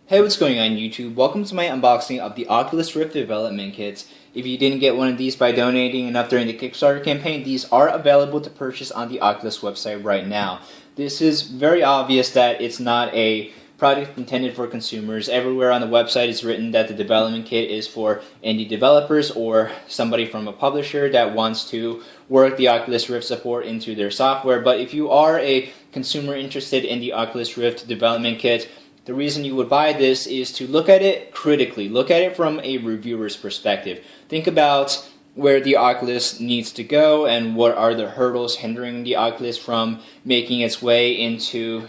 Hey, what's going on YouTube? Welcome to my unboxing of the Oculus Rift development kits. If you didn't get one of these by donating enough during the Kickstarter campaign, these are available to purchase on the Oculus website right now. This is very obvious that it's not a product intended for consumers. Everywhere on the website it's written that the development kit is for indie developers or somebody from a publisher that wants to work the Oculus Rift support into their software. But if you are a consumer interested in the Oculus Rift development kit, the reason you would buy this is to look at it critically. Look at it from a reviewer's perspective. Think about where the Oculus needs to go and what are the hurdles hindering the Oculus from making its way into,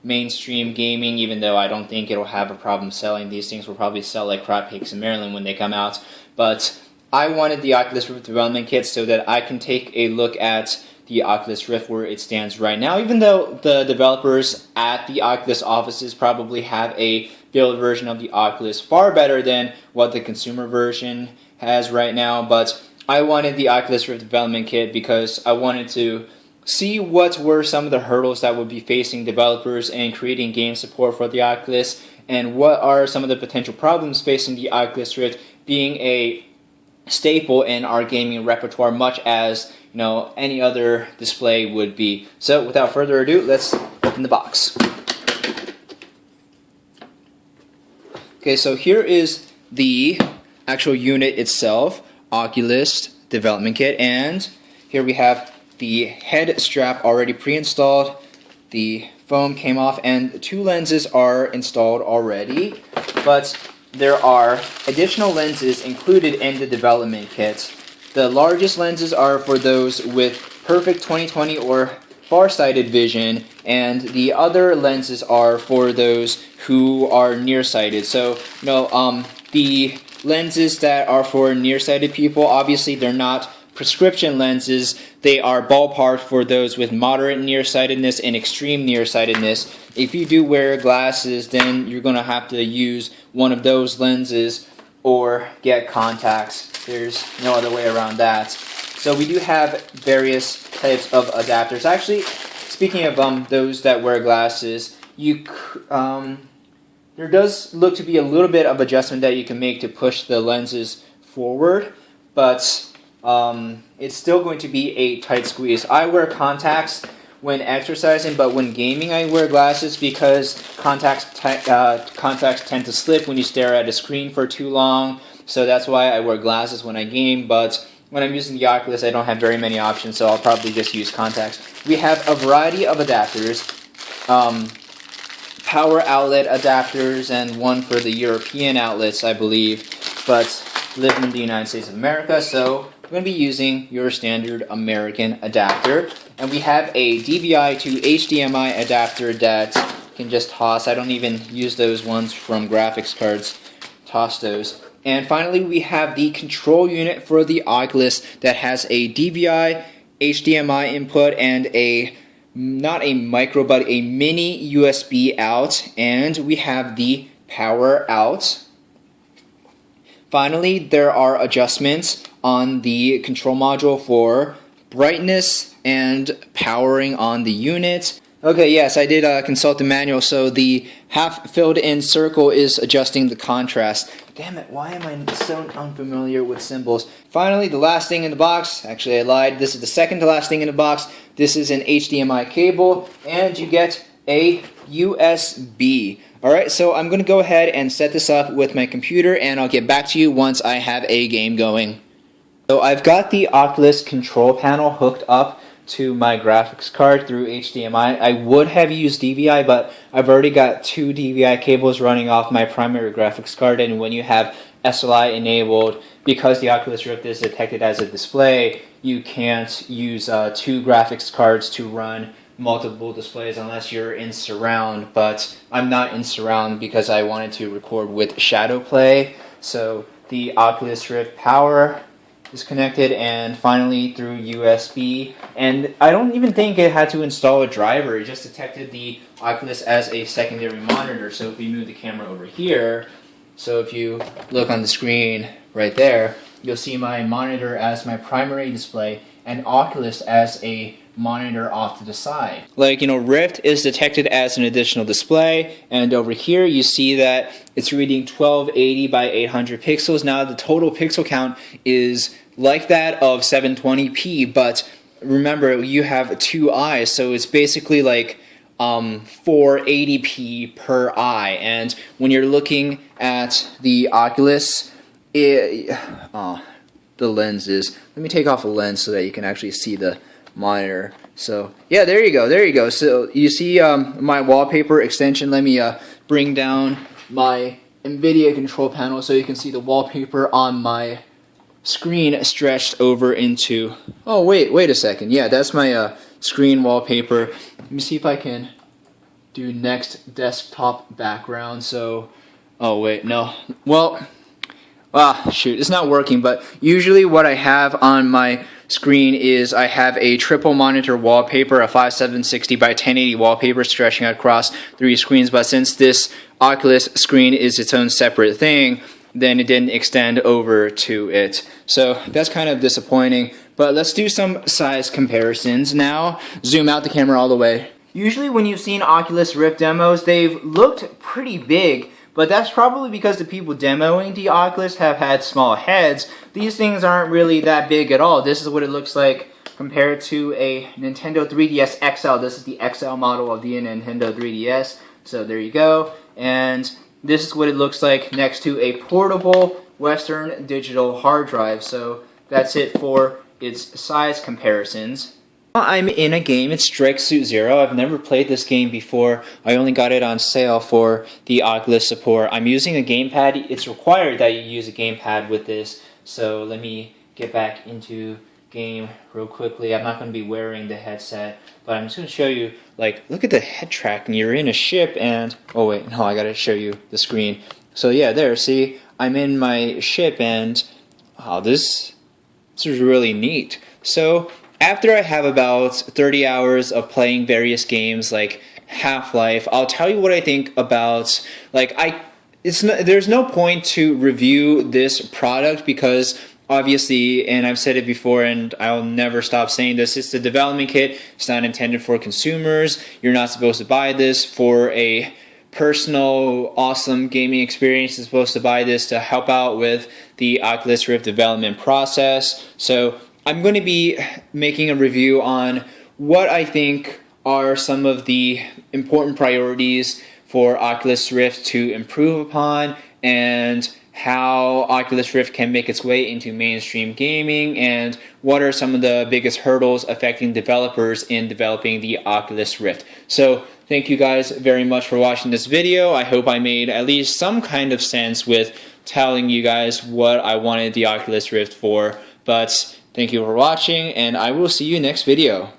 mainstream gaming, even though I don't think it'll have a problem selling. These things will probably sell like hotcakes in Maryland when they come out. But I wanted the Oculus Rift development kit so that I can take a look at the Oculus Rift where it stands right now, even though the developers at the Oculus offices probably have a build version of the Oculus far better than what the consumer version has right now. But I wanted the Oculus Rift development kit because I wanted to see what were some of the hurdles that would be facing developers in creating game support for the Oculus, and what are some of the potential problems facing the Oculus Rift being a staple in our gaming repertoire, much as any other display would be. So without further ado, let's open the box. Okay, so here is the actual unit itself, Oculus development kit, and here we have the head strap already pre-installed. The foam came off and 2 lenses are installed already, but there are additional lenses included in the development kit. The largest lenses are for those with perfect 20/20 or far-sighted vision, and the other lenses are for those who are nearsighted. So, the lenses that are for nearsighted people, obviously they're not prescription lenses. They are ballpark for those with moderate nearsightedness and extreme nearsightedness. If you do wear glasses, then you're going to have to use one of those lenses or get contacts. There's no other way around that. So we do have various types of adapters. Actually, speaking of those that wear glasses, there does look to be a little bit of adjustment that you can make to push the lenses forward, but it's still going to be a tight squeeze. I wear contacts when exercising, but when gaming I wear glasses because contacts tend to slip when you stare at a screen for too long. So that's why I wear glasses when I game, but when I'm using the Oculus I don't have very many options, so I'll probably just use contacts. We have a variety of adapters, power outlet adapters, and one for the European outlets, I believe, but live in the United States of America, so I'm going to be using your standard American adapter. And we have a DVI to HDMI adapter that can just toss. I don't even use those ones from graphics cards. Toss those. And finally, we have the control unit for the Oculus that has a DVI, HDMI input, and not a micro, but a mini USB out. And we have the power out. Finally, there are adjustments on the control module for brightness and powering on the unit. Okay, yes, I did consult the manual, so the half filled in circle is adjusting the contrast. Damn it, why am I so unfamiliar with symbols? Finally, the last thing in the box, actually I lied, this is the second to last thing in the box. This is an HDMI cable, and you get a USB. Alright, so I'm going to go ahead and set this up with my computer, and I'll get back to you once I have a game going. So I've got the Oculus control panel hooked up to my graphics card through HDMI. I would have used DVI, but I've already got 2 DVI cables running off my primary graphics card, and when you have SLI enabled, because the Oculus Rift is detected as a display, you can't use 2 graphics cards to run multiple displays unless you're in surround, but I'm not in surround because I wanted to record with Shadow Play. So the Oculus Rift power is connected, and finally through USB, and I don't even think it had to install a driver. It just detected the Oculus as a secondary monitor. So if we move the camera over here, so if you look on the screen right there, you'll see my monitor as my primary display and Oculus as a monitor off to the side. Like, Rift is detected as an additional display, and over here you see that it's reading 1280 by 800 pixels. Now the total pixel count is like that of 720p, but remember you have two eyes, so it's basically like 480p per eye. And when you're looking at the Oculus, the lens is, let me take off a lens so that you can actually see the monitor. So yeah, there you go. So you see my wallpaper extension. Let me bring down my NVIDIA control panel so you can see the wallpaper on my screen stretched over into, oh wait a second, yeah, that's my screen wallpaper. Let me see if I can do next desktop background. So, oh wait, no, well, shoot, it's not working. But usually what I have on my screen is I have a triple monitor wallpaper, a 5760 by 1080 wallpaper stretching across 3 screens. But since this Oculus screen is its own separate thing, then it didn't extend over to it. So that's kind of disappointing. But let's do some size comparisons now. Zoom out the camera all the way. Usually when you've seen Oculus Rift demos, they've looked pretty big, but that's probably because the people demoing the Oculus have had small heads. These things aren't really that big at all. This is what it looks like compared to a Nintendo 3DS XL. This is the XL model of the Nintendo 3DS. So there you go. And this is what it looks like next to a portable Western Digital hard drive. So that's it for its size comparisons. I'm in a game, it's Strike Suit Zero. I've never played this game before. I only got it on sale for the Oculus support. I'm using a gamepad. It's required that you use a gamepad with this. So let me get back into game real quickly. I'm not going to be wearing the headset, but I'm just going to show you, like, look at the head tracking. You're in a ship and, oh wait, no, I got to show you the screen. So yeah, there, see, I'm in my ship and, wow, this is really neat. So after I have about 30 hours of playing various games like Half-Life, I'll tell you what I think about, like, there's no point to review this product because obviously, and I've said it before and I'll never stop saying this, it's a development kit. It's not intended for consumers. You're not supposed to buy this for a personal, awesome gaming experience. You're supposed to buy this to help out with the Oculus Rift development process. So I'm going to be making a review on what I think are some of the important priorities for Oculus Rift to improve upon, and how Oculus Rift can make its way into mainstream gaming, and what are some of the biggest hurdles affecting developers in developing the Oculus Rift. So thank you guys very much for watching this video. I hope I made at least some kind of sense with telling you guys what I wanted the Oculus Rift for. But thank you for watching, and I will see you next video.